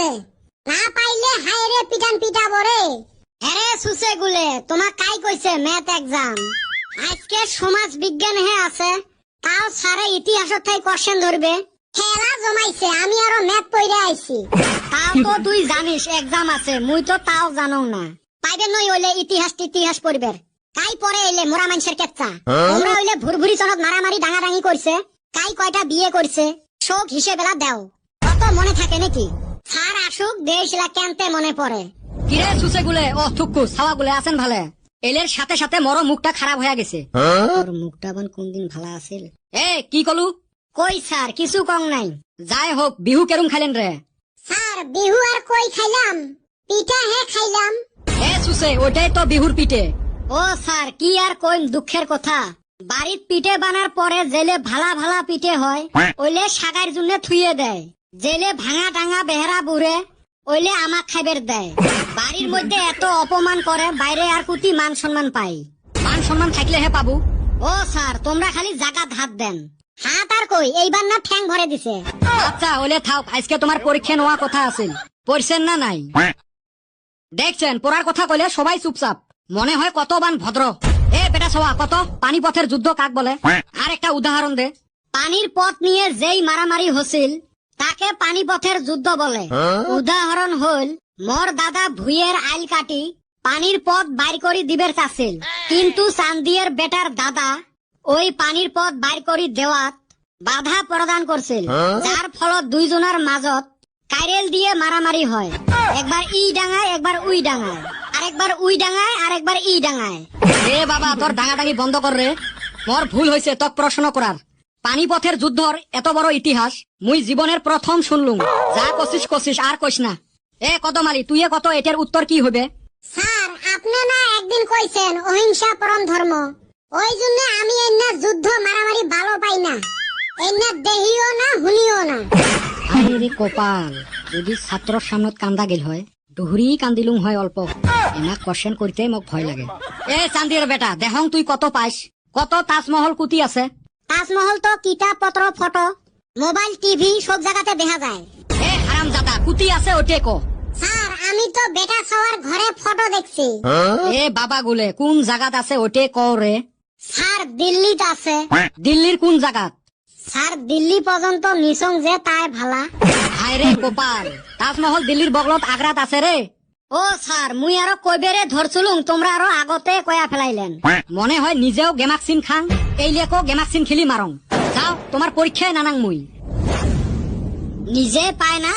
রে, না পাইলে হায়রে পিটান পিটাবো রে। আরে সুসে গুলে, তোমার কাই কইছে ম্যাথ এক্সাম? আজকে সমাজ বিজ্ঞান হে আছে, তাও সারা ইতিহাসের থেকে কোশ্চেন ধরবে। খেলা জমাইছে, আমি আরো ম্যাথ পড়ে আইছি। তাও তো তুই জানিস এক্সাম আছে, মুই তো তাও জানো না। পাইবে নই হইলে ইতিহাস পড়বে। কাই পরে এলে মোরা মানুষের কেচ্চা। তোমরা হইলে ভুরভুরি চনত মারামারি ডাঙাডাঙি করছে, কাই কয়টা বিয়ে করছে, শোক হিসেবেলা দেও। কত মনে থাকে নাকি? স্যার আসুক দেশলা কেনতে মনে পড়ে। কিরে সুসে গুলে, ও থুকু ছাওয়া গুলে আছেন ভালে? এলের সাথে সাথে মরো মুখটা খারাপ হয়ে গেছে। তোর মুখটা বন কোনদিন ভালো আছিল? এ কি কলু? কই স্যার কিছু কম নাই। যাই হোক, বিহু কেরম খাইলেন রে? স্যার বিহু আর কই খাইলাম, পিঠা হে খাইলাম। এ সুসে, ওটাই তো বিহুর পিঠে। ও স্যার কি আর কইম দুঃখের কথা, বাড়িত পিঠে বানার পরে জেলে ভালা ভালা পিঠে হয়, ওইলে সাগার জন্য থুয়ে দেয়। জেলে ভাঙা টাঙা বেহরা বুড়ে ওইলে আমাক খাইবের দেয়। বাড়ির মধ্যে এত অপমান করে, বাইরে আর কুতি মান সম্মান পাই। মান সম্মান থাকলে হে পাবো। ও স্যার তোমরা খালি জাগাত হাত দেন, হাত আর কই এইবার না ঠ্যাং ভরে দিছে। আচ্ছা ওলে থাক, আজকে তোমার পরীক্ষা নেওয়া কথা আছে, পড়ছেন না নাই? দেখছেন পড়ার কথা কইলে সবাই চুপচাপ, মনে হয় কতবান ভদ্র। এ বেটা সওয়া, কত পানিপথের যুদ্ধ কাক বলে? আর একটা উদাহরণ দে। পানির পথ নিয়ে যেই মারামারি হছিল তাকে পানিপথের যুদ্ধ বলে। উদাহরণ হল, মোর দাদা ভুইয়ের আইল কাটি পানির পথ বাইর করি দিবের চাছিল, কিন্তু চান্দিয়ের বেটার দাদা ওই পানির পথ বাইর করি দেওয়াত বাধা প্রদান করছিল, যার ফলত দুইজনের মাজত কাইরেল দিয়ে মারামারি হয়। একবার ই ডাঙায়, একবার উই ডাঙায়, আরেকবার উই ডাঙায়, আরেকবার ই ডাঙায়। এ বাবা, তোর ডাঙাডাঙি বন্ধ কর রে। মোর ভুল হয়েছে তক প্রশ্ন করার। পানিপথের যুদ্ধর এত বড় ইতিহাস মুই জীবনের প্রথম শুনলুম। যা কছিস আর কইস না। এ কদমালি, তুই কত, এটার উত্তর কি হবে? স্যার আপনি না একদিন কইছেন অহিংসা পরম ধর্ম, ওই জন্য আমি এন্না যুদ্ধ মারামারি ভালো পাই না, এন্না দেহিও না হুনিও না। আরে রে কপাল, যদি ছাত্রর সামনে কান্দা গেল হয়, ডুহুরি কান্দিলুম হয় অল্প। এনা কোশ্চেন করতে মোক ভয় লাগে। এ চান্দির বেটা, দেহং তুই কত পাইস? কত তাজমহল কুতি আছে? তাজমহল তো কিতাব পত্র, ফটো, মোবাইল, টিভি সব জায়গাতে দেখা যায়। এ হারাম জাদা, কুতি আছে ওটে কো। স্যার আমি তো বেটা সবার ঘরে ফটো দেখছি। এ বাবা গুলে, কোন জাগাত আছে ওটে কও রে। স্যার দিল্লিতে আছে। দিল্লির কোন জাগাত? স্যার দিল্লি পর্যন্ত নিছং যে তাই ভালা। হায় রে কপাল, তাজমহল দিল্লির বগলত আগ্রাত আছে রে। ও স্যার মুই আরো কইবেরে ধরছুলুম, তোমরা আরো আগতে কয়া ফেলাইলেন। মনে হয় নিজেও গেমাক্সিন খাং, এই লেখো গেমাক্সিন খেলি মারং। যাও তোমার পরীক্ষায় নানাং মুই। নিজে পায় না